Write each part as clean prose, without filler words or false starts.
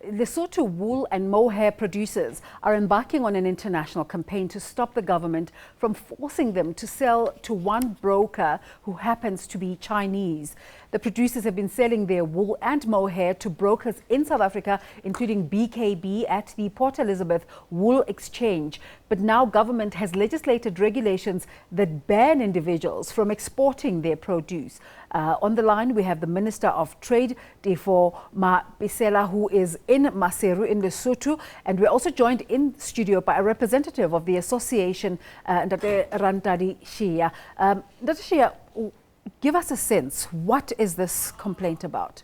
Lesotho wool and mohair producers are embarking on an international campaign to stop the government from forcing them to sell to one broker who happens to be Chinese. The producers have been selling their wool and mohair to brokers in South Africa, including BKB at the Port Elizabeth Wool Exchange. But now government has legislated regulations that ban individuals from exporting their produce. On the line, we have the Minister of Trade, Tefo, Mapesela, who is in Maseru in Lesotho. And we're also joined in studio by a representative of the Association Rantelali Shea. Dr. Shea, give us a sense. What is this complaint about?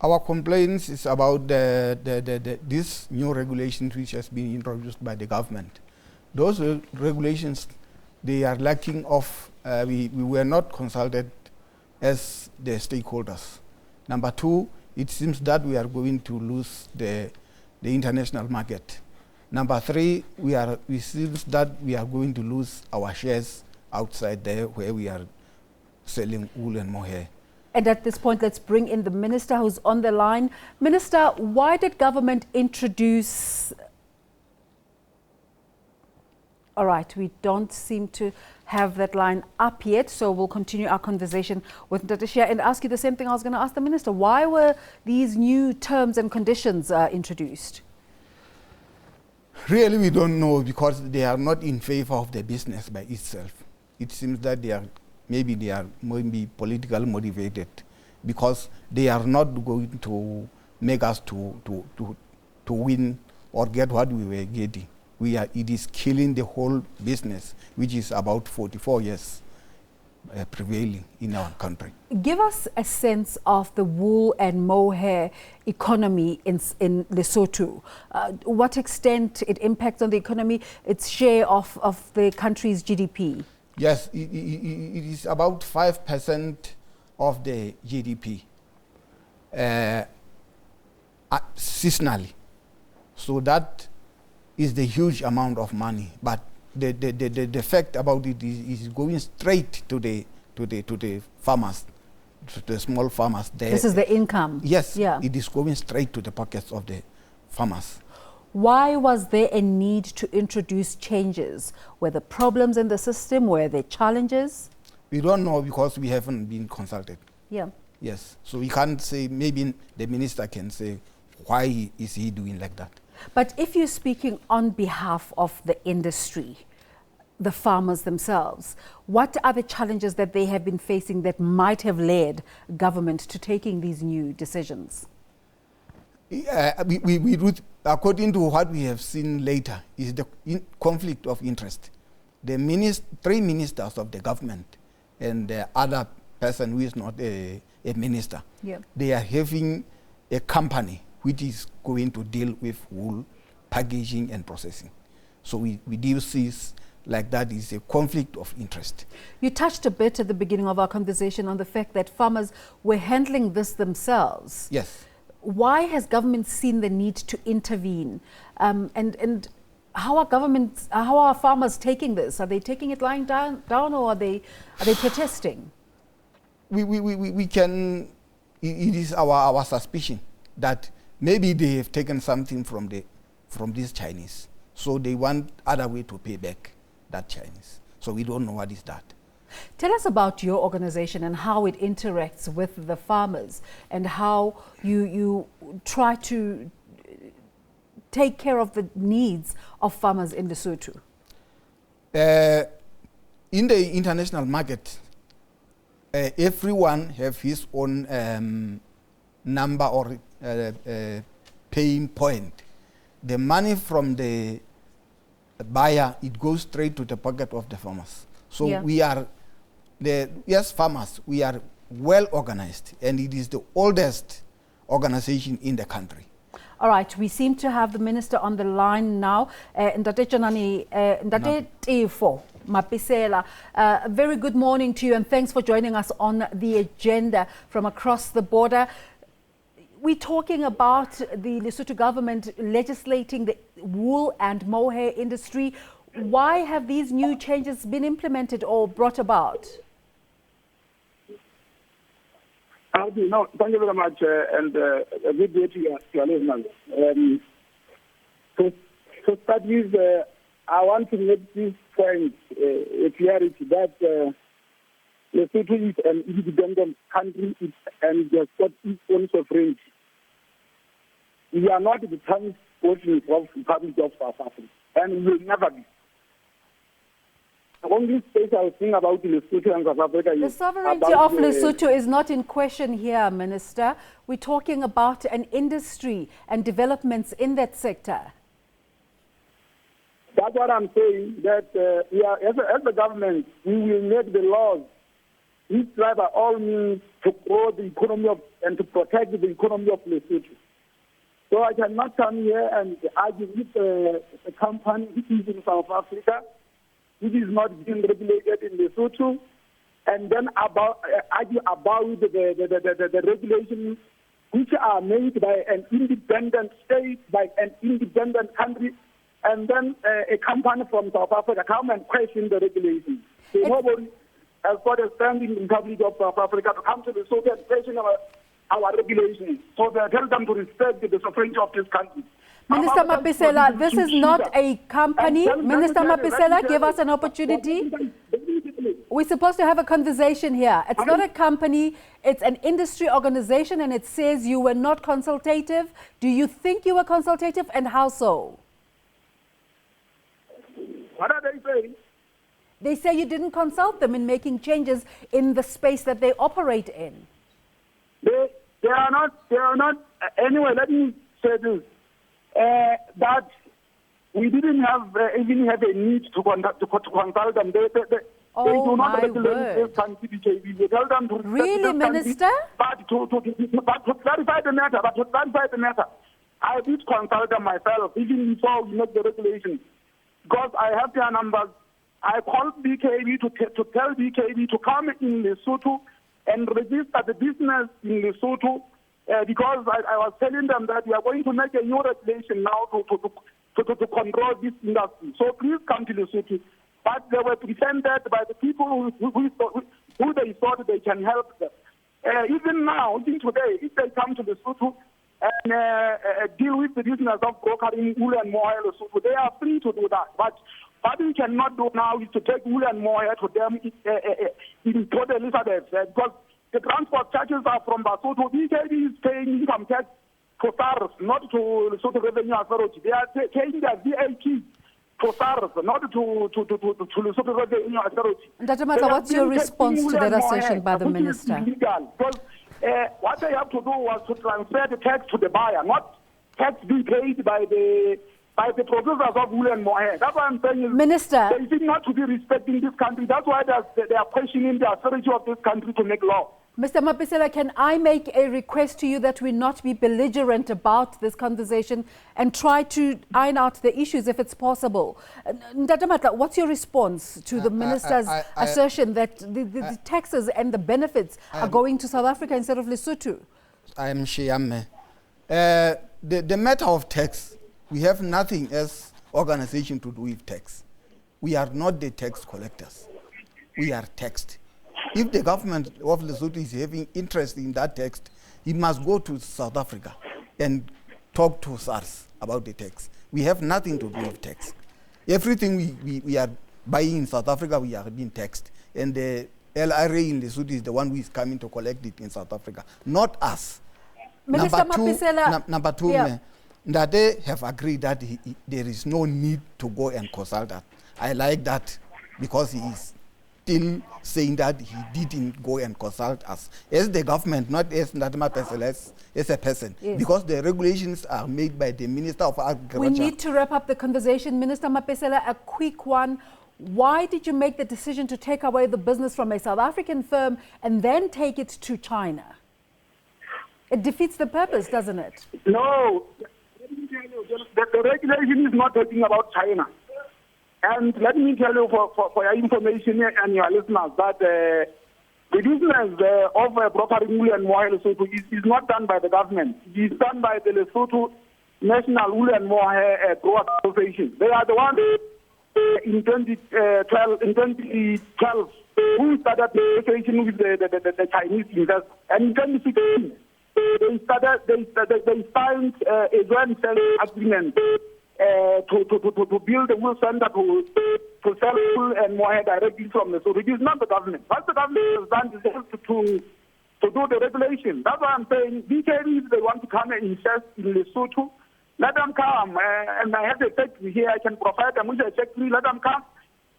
Our complaint is about this new regulation which has been introduced by the government. Those regulations, they are lacking of, we were not consulted as the stakeholders. Number two, it seems that we are going to lose the international market. Number three, it seems that we are going to lose our shares outside there where we are selling wool and mohair. And at this point, let's bring in the minister who's on the line. Minister, why did government introduce... All right, we don't seem to have that line up yet, so we'll continue our conversation with Dr. Shea and ask you the same thing I was going to ask the minister. Why were these new terms and conditions introduced? Really, we don't know, because they are not in favor of the business by itself. It seems that they are maybe politically motivated, because they are not going to make us to win or get what we were getting. It is killing the whole business, which is about 44 years prevailing in our country. Give us a sense of the wool and mohair economy in Lesotho. What extent it impacts on the economy, its share of the country's GDP? Yes, it is about 5% of the GDP seasonally. So that is the huge amount of money. But the fact about it is going straight to the farmers, to the small farmers. This is the income? Yes, yeah. It is going straight to the pockets of the farmers. Why was there a need to introduce changes? Were there problems in the system? Were there challenges? We don't know, because we haven't been consulted. Yeah. Yes. So we can't say, maybe the minister can say, why is he doing like that? But if you're speaking on behalf of the industry, the farmers themselves, what are the challenges that they have been facing that might have led government to taking these new decisions? According to what we have seen later, is the conflict of interest. The three ministers of the government and the other person who is not a minister, yeah, they are having a company which is going to deal with wool packaging and processing. So we do see like that is a conflict of interest. You touched a bit at the beginning of our conversation on the fact that farmers were handling this themselves. Yes. Why has government seen the need to intervene? And how are farmers taking this? Are they taking it lying down or are they protesting? We can, it is our suspicion that maybe they have taken something from these Chinese. So they want other way to pay back that Chinese. So we don't know what is that. Tell us about your organization and how it interacts with the farmers and how you try to take care of the needs of farmers in Lesotho. In the international market, everyone have his own number or paying point. The money from the buyer, it goes straight to the pocket of the farmers. So yeah, we are farmers, we are well organized, and it is the oldest organization in the country. All right, we seem to have the minister on the line now. Ndate Tefo, Mapesela. A very good morning to you, and thanks for joining us on the agenda from across the border. We're talking about the Lesotho government legislating the wool and mohair industry. Why have these new changes been implemented or brought about? No, thank you very much, and a good day to your listeners. To start with, I want to make this point a clarity that Lesotho is an independent country and has got its own sovereignty. We are not the transporting of the Republic of South Africa, and we will never be. The only special thing about Lesotho and South Africa is... The sovereignty of Lesotho is not in question here, Minister. We're talking about an industry and developments in that sector. That's what I'm saying, that we are, as the government, we will make the laws which try by all means to grow the economy and to protect the economy of Lesotho. So I cannot come here and argue with a company which is in South Africa, which is not being regulated in Lesotho, and then argue about the regulations which are made by an independent state, by an independent country, and then a company from South Africa come and question the regulations. So nobody has got a standing in the Republic of South Africa to come to Lesotho and question our regulations. So they tell them to respect the sovereignty of this country. Minister Mapesela, this is not a company. Minister Mapesela, give us an opportunity. We're supposed to have a conversation here. It's not a company, it's an industry organization, and it says you were not consultative. Do you think you were consultative, and how so? What are they saying? They say you didn't consult them in making changes in the space that they operate in. They are not, anyway, let me say this. That we didn't even have a need to consult them. They do not regulate this country. We tell them to respect really, Minister? But to clarify the matter, I did consult them myself, even before we make the regulations. Because I have their numbers. I called BKB to tell BKB to come in Lesotho and register the business in Lesotho. Because I was telling them that we are going to make a new regulation now to control this industry. So please come to Lesotho. But they were presented by the people who they thought they can help them. Even now, even today, if they come to Lesotho and deal with the business of brokering wool and mohair Lesotho, they are free to do that. But what we cannot do now is to take wool and mohair to them in Port Elizabeth, because the transport charges are from Lesotho. BKB is paying income tax to SARS, not to Lesotho Revenue Authority. They are paying their VAT to SARS, not to Lesotho Revenue Authority. Ndajamata, what's your response to that assertion by the minister? Illegal, because what they have to do was to transfer the tax to the buyer, not tax being paid by the producers of wool and mohair. That's what I'm saying. Is Minister, they seem not to be respecting this country. That's why they are questioning the authority of this country to make law. Mr. Mapesela, can I make a request to you that we not be belligerent about this conversation and try to iron out the issues if it's possible? Ndajamata, what's your response to the minister's assertion that the taxes and the benefits are going to South Africa instead of Lesotho? I am Shiame. The matter of tax, we have nothing as organization to do with tax. We are not the tax collectors. We are taxed. If the government of Lesotho is having interest in that text, he must go to South Africa and talk to SARS about the tax. We have nothing to do with tax. Everything we are buying in South Africa, we are being taxed. And the LRA in Lesotho is the one who is coming to collect it in South Africa, not us. Minister Mapesela, number two, yeah. That they have agreed that there is no need to go and consult us. I like that because he is still saying that he didn't go and consult us as the government, not as Mapesela, as a person, yes. Because the regulations are made by the Minister of Agriculture. We need to wrap up the conversation. Minister Mapesela, a quick one. Why did you make the decision to take away the business from a South African firm and then take it to China? It defeats the purpose, doesn't it? No. The regulation is not talking about China. And let me tell you for your information and your listeners that the business of brokering wool and mohair Lesotho is not done by the government. It is done by the Lesotho National Wool and Mohair Growers Association. They are the ones in 2012 who started the negotiation with the Chinese investors. And in 2016, they signed a joint selling agreement to build a wool center to sell wool and mohair directly from the Lesotho. It is not the government. What the government has done is to do the regulation. That's why I'm saying BKB, if they want to come and invest in Lesotho, let them come. And I have a factory here. I can provide them with a factory. Let them come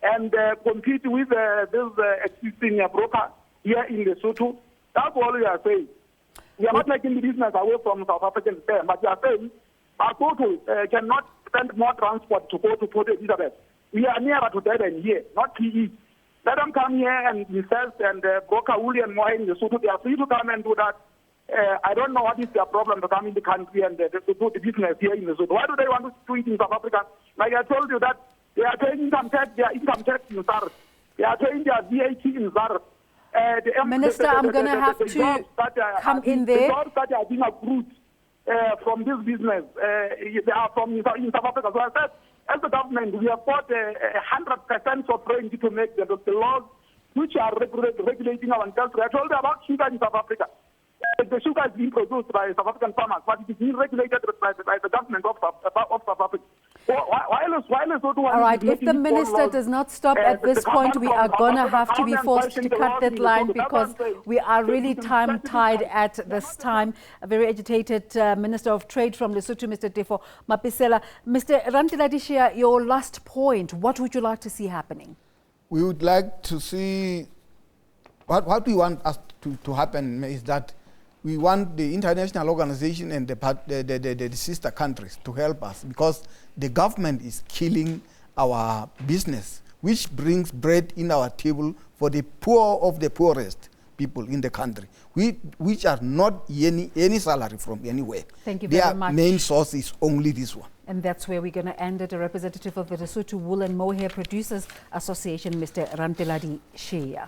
and compete with this existing broker here in Lesotho. That's all we are saying. We are not taking the business away from South African state, but we are saying Lesotho cannot spend more transport to go to Port Elizabeth. We are nearer to Durban here, not PE. Let them come here and invest and broker wool and mohair in Lesotho. They are free to come and do that. I don't know what is their problem to come in the country and to do the business here in Lesotho. Why do they want to do it in South Africa? Like I told you that they are paying income tax, their income tax in SARS. They are paying their VAT in SARS. Minister, I'm going to have to come in there. The jobs that are being accrued from this business, they are from in South Africa. So I said, as the government, we have got 100% of range to make the laws which are regulating our industry. I told you about sugar in South Africa. The sugar is being produced by South African farmers, but it is being regulated by the government of South Africa. All right, if the minister does not stop at this point, we are going to have to be forced to cut that line because we are really time-tied at this time. A very agitated Minister of Trade from Lesotho, Mr. Tefo Mapesela. Mr. Rantelali Shea, your last point, what would you like to see happening? We would like to see, what we want us to happen is that we want the international organization and the sister countries to help us because the government is killing our business, which brings bread in our table for the poor of the poorest people in the country, which are not any salary from anywhere. Thank you very much. Their main source is only this one. And that's where we're going to end it. A representative of the Lesotho Wool and Mohair Producers Association, Mr. Rantelali Shea.